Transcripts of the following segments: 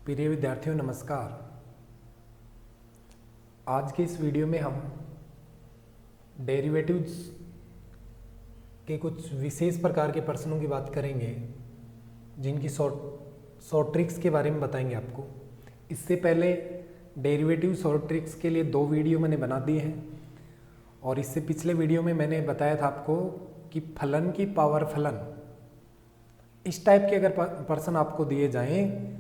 प्रिय विद्यार्थियों नमस्कार। आज के इस वीडियो में हम डेरिवेटिव्स के कुछ विशेष प्रकार के प्रश्नों की बात करेंगे, जिनकी शॉर्ट ट्रिक्स के बारे में बताएंगे आपको। इससे पहले डेरिवेटिव शॉर्ट ट्रिक्स के लिए 2 वीडियो मैंने बना दिए हैं, और इससे पिछले वीडियो में मैंने बताया था आपको कि फलन की पावर फलन, इस टाइप के अगर प्रश्न आपको दिए जाएं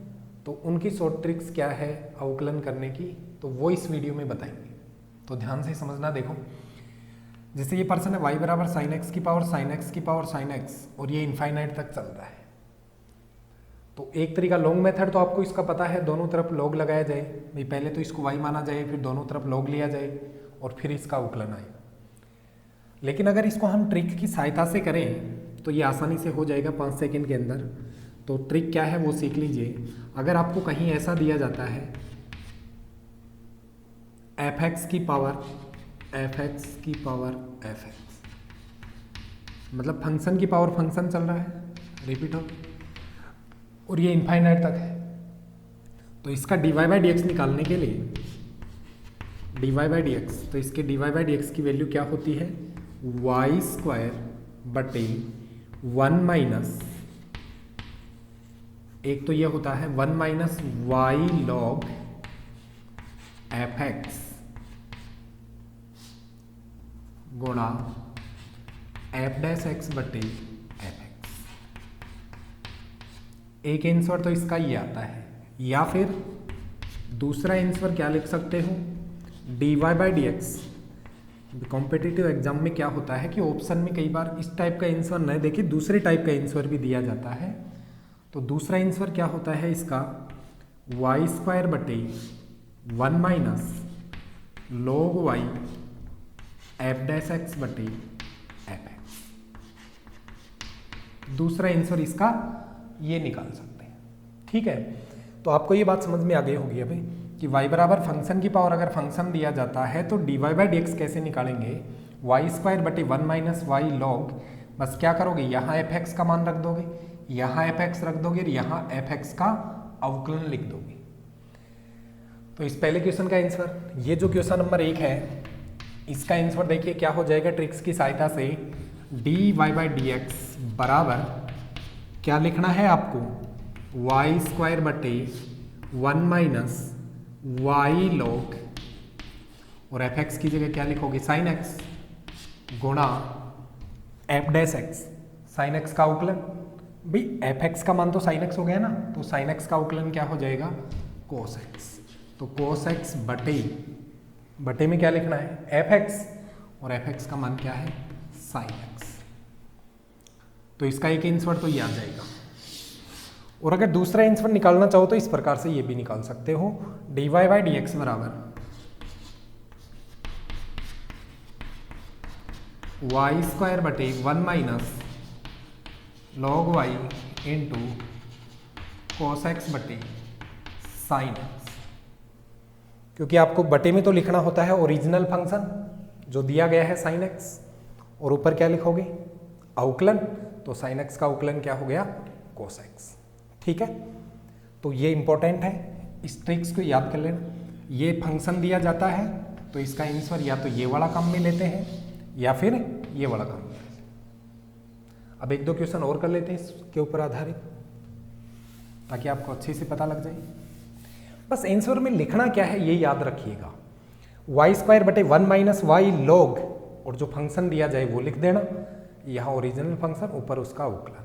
तो उनकी शॉर्ट ट्रिक्स क्या है अवकलन करने की, तो वो इस वीडियो में बताएंगे। तो ध्यान से समझना। देखो, जैसे ये प्रश्न है y बराबर साइन एक्स की पावर साइन एक्स की पावर साइन एक्स, और ये इनफाइनाइट तक चल रहा है। तो एक तरीका लॉन्ग मेथड, तो आपको इसका पता है, दोनों तरफ लॉग लगाया जाए भाई। पहले तो इसको y माना जाए, फिर दोनों तरफ लॉग लिया जाए और फिर इसका अवकलन आए। लेकिन अगर इसको हम ट्रिक की सहायता से करें तो ये आसानी से हो जाएगा 5 सेकेंड के अंदर। तो ट्रिक क्या है वो सीख लीजिए। अगर आपको कहीं ऐसा दिया जाता है एफ एक्स की पावर एफ एक्स, मतलब फंक्शन की पावर फंक्शन चल रहा है, रिपीट हो, और ये इनफाइनाइट तक है, तो इसका dy बाई डी एक्स निकालने के लिए dy बाई डी एक्स, तो इसके dy बाई डी एक्स की वैल्यू क्या होती है, वाई स्क्वायर बटे 1 माइनस, एक तो ये होता है 1 minus y log f x गुणा एफ डैश एक्स बटे एफ एक्स। एक आंसर तो इसका ये आता है, या फिर दूसरा आंसर क्या लिख सकते हो, d y by d x. Competitive exam में क्या होता है कि ऑप्शन में कई बार इस टाइप का आंसर न देके दूसरे टाइप का आंसर भी दिया जाता है। तो दूसरा आंसर क्या होता है इसका, वाई स्क्वायर बटे 1 minus log y f dash x बटे एफ एक्स। दूसरा आंसर इसका ये निकाल सकते हैं। ठीक है, तो आपको ये बात समझ में आ गई होगी अभी कि y बराबर फंक्शन की पावर, अगर फंक्शन दिया जाता है तो dy बाई डी एक्स कैसे निकालेंगे, वाई स्क्वायर बटे 1 माइनस वाई लॉग, बस क्या करोगे, यहाँ एफ एक्स का मान रख दोगे, यहाँ एफ एक्स रख दोगे और यहाँ एफ एक्स का अवकलन लिख दोगे। तो इस पहले क्वेश्चन का आंसर, ये जो क्वेश्चन नंबर 1 है, इसका आंसर देखिए क्या हो जाएगा। ट्रिक्स की सहायता से d y by d x बराबर क्या लिखना है आपको, वाई स्क्वायर बटे 1 माइनस वाई लॉग, और एफ एक्स की जगह क्या लिखोगे, साइन एक्स गुणा f dash x, sine x का अवकलन। भाई एफ एक्स का मान तो साइन एक्स हो गया ना, तो साइन एक्स का अवकलन क्या हो जाएगा, कोस एक्स। तो कोस एक्स बटे में क्या लिखना है, एफ एक्स, और एफ एक्स का मान क्या है, साइन एक्स। तो इसका एक आंसर तो ये आ जाएगा। और अगर दूसरा आंसर निकालना चाहो तो इस प्रकार से ये भी निकाल सकते हो, d y by d x बराबर वाई स्क्वायर बटे 1 minus log y into cos x बटे साइन एक्स। क्योंकि आपको बटे में तो लिखना होता है ओरिजिनल फंक्शन जो दिया गया है साइन एक्स, और ऊपर क्या लिखोगे, अवकलन, तो साइन एक्स का अवकलन क्या हो गया, कोस एक्स। ठीक है, तो ये इंपॉर्टेंट है, इस ट्रिक्स को याद कर लेना। ये फंक्शन दिया जाता है तो इसका आंसर या तो ये वाला काम में लेते हैं या फिर ये वाला काम में लेते हैं। अब 1-2 क्वेश्चन और कर लेते हैं इसके ऊपर आधारित, ताकि आपको अच्छे से पता लग जाए। बस आंसर में लिखना क्या है ये याद रखिएगा, वाई स्क्वायर बटे 1 माइनस वाई लॉग, और जो फंक्शन दिया जाए वो लिख देना, यहाँ ओरिजिनल फंक्शन, ऊपर उसका अवकलन।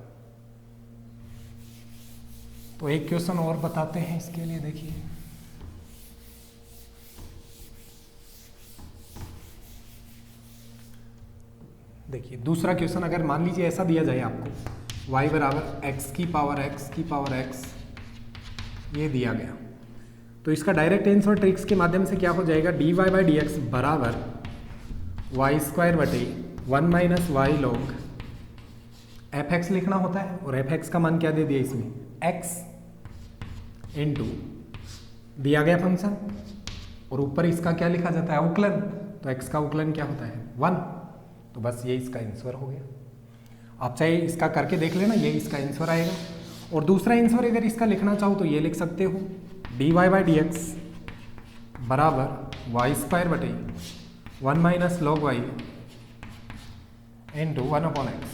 तो एक क्वेश्चन और बताते हैं इसके लिए, देखिए। देखिए दूसरा क्वेश्चन, अगर मान लीजिए ऐसा दिया जाए आपको, y बराबर x की पावर x, ये दिया गया, तो इसका डायरेक्ट आंसर ट्रिक्स के माध्यम से क्या हो जाएगा, d y by d x बराबर वाई स्क्वायर बटे 1 minus y log f x लिखना होता है, और एफ एक्स का मान क्या दे दिया इसमें, x इंटू दिया गया फंक्शन, और ऊपर इसका क्या लिखा जाता है, अवकलन, तो x का अवकलन क्या होता है, 1। तो बस ये इसका आंसर हो गया। आप चाहे इसका करके देख लेना, ये इसका आंसर आएगा। और दूसरा आंसर अगर इसका लिखना चाहो तो ये लिख सकते हो, dy/dx बराबर वाई स्क्वायर बटे 1 minus log y into 1/x।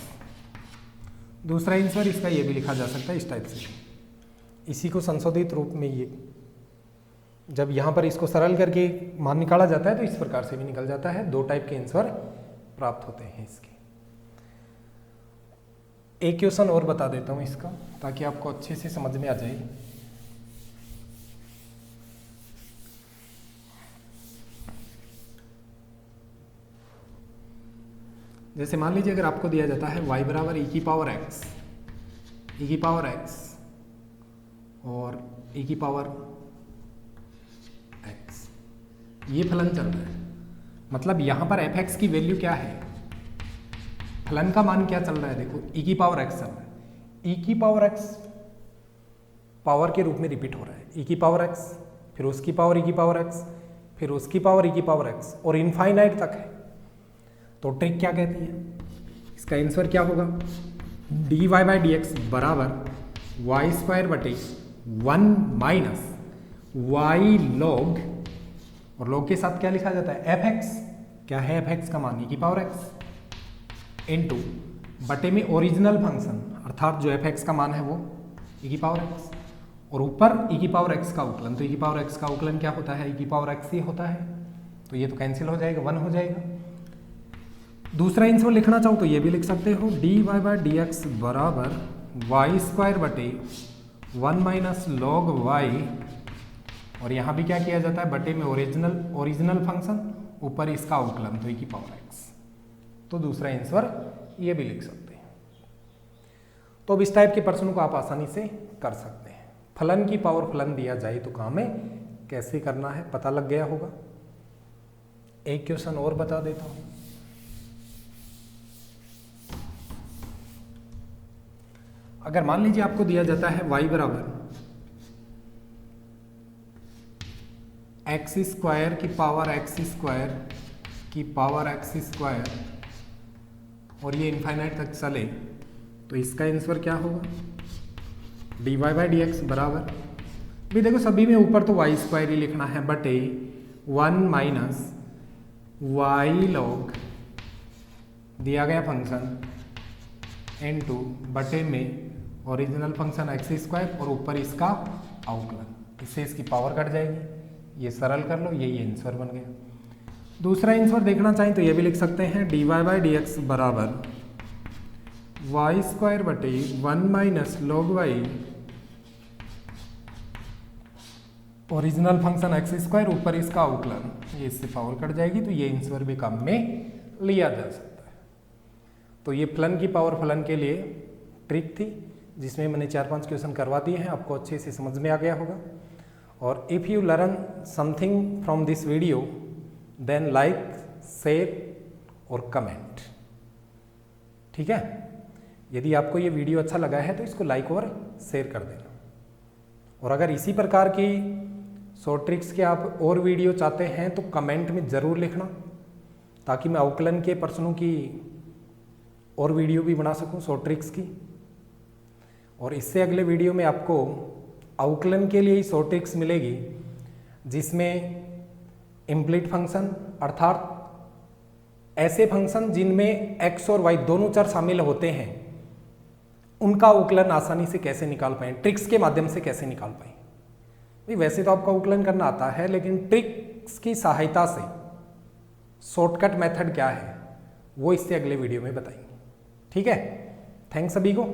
दूसरा आंसर इसका ये भी लिखा जा सकता है इस टाइप से। इसी को संशोधित रूप में ये जब यहाँ पर इसको सरल करके मान निकाला जाता है तो इस प्रकार से भी निकल जाता है। दो टाइप के आंसर प्राप्त होते हैं इसके। एक क्वेश्चन और बता देता हूँ इसका, ताकि आपको अच्छे से समझ में आ जाए। जैसे मान लीजिए अगर आपको दिया जाता है y बराबर e की पावर x और e की पावर x, ये फलन चल रहा है। मतलब यहां पर fx की वैल्यू क्या है, फलन का मान क्या चल रहा है, देखो e की पावर x चल रहा है। e की पावर x पावर के रूप में रिपीट हो रहा है। e की पावर x, फिर उसकी पावर e की पावर x, फिर उसकी पावर e की पावर x और इनफाइनाइट तक है। तो ट्रिक क्या कहती है, इसका आंसर क्या होगा, dy/dx बराबर वाई स्क्वायर बटे 1 माइनस वाई लॉग, और लॉग के साथ क्या लिखा जाता है fx, क्या है fx का मान e की पावर x इंटू बटे में ओरिजिनल फंक्शन अर्थात जो fx का मान है वो e की पावर x और ऊपर e की पावर x का उकलन। तो e की पावर x का उकलन क्या होता है, e की पावर x ही होता है। तो ये तो कैंसिल हो जाएगा, 1 हो जाएगा। दूसरा आंसर लिखना चाहो तो ये भी लिख सकते हो, dy/dx बराबर वाई स्क्वायर बटे 1 माइनस लॉग वाई, और यहाँ भी क्या किया जाता है, बटे में ओरिजिनल फंक्शन, ऊपर इसका अवकलन तो e की पावर x। तो दूसरा आंसर ये भी लिख सकते हैं। तो अब इस टाइप के प्रश्नों को आप आसानी से कर सकते हैं। फलन की पावर फलन दिया जाए तो काम में कैसे करना है पता लग गया होगा। एक क्वेश्चन और बता देता हूं। अगर मान लीजिए आपको दिया जाता है y बराबर एक्स स्क्वायर की पावर एक्स स्क्वायर की पावर एक्स स्क्वायर और ये इनफाइनाइट तक चले, तो इसका आंसर क्या होगा, dy/dx बराबर, भी देखो सभी में ऊपर तो वाई स्क्वायर ही लिखना है बटे 1 माइनस वाई लॉग दिया गया फंक्शन इनटू बटे में ओरिजिनल फंक्शन एक्स स्क्वायर और ऊपर इसका अवकलन, इससे इसकी पावर कट जाएगी। ये सरल कर लो, यही आंसर बन गया। दूसरा आंसर देखना चाहें तो ये भी लिख सकते हैं, dy/dx बराबर वाई स्क्वायर बटे 1 minus log y original function x square ऊपर इसका अवकलन, ये इससे पावर कट जाएगी। तो ये आंसर भी काम में लिया जा सकता है। तो ये फलन की पावर फलन के लिए ट्रिक थी, जिसमें मैंने 4-5 क्वेश्चन करवा दिए हैं, आपको अच्छे से समझ में आ गया होगा। और if you learn something from this video then like, share और कमेंट, ठीक है। यदि आपको ये वीडियो अच्छा लगा है तो इसको लाइक और शेयर कर देना। और अगर इसी प्रकार की शॉर्ट ट्रिक्स के आप और वीडियो चाहते हैं तो कमेंट में ज़रूर लिखना, ताकि मैं अवकलन के प्रश्नों की और वीडियो भी बना सकूं शॉर्ट ट्रिक्स की। और इससे अगले वीडियो में आपको अवकलन के लिए ही शॉर्ट ट्रिक्स मिलेगी, जिसमें इम्प्लीट फंक्शन अर्थात ऐसे फंक्शन जिनमें x और y दोनों चर शामिल होते हैं, उनका अवकलन आसानी से कैसे निकाल पाएं, ट्रिक्स के माध्यम से कैसे निकाल पाएं। भाई वैसे तो आपको अवकलन करना आता है, लेकिन ट्रिक्स की सहायता से शॉर्टकट मेथड क्या है वो इससे अगले वीडियो में बताएंगे, ठीक है। थैंक्स सभी को।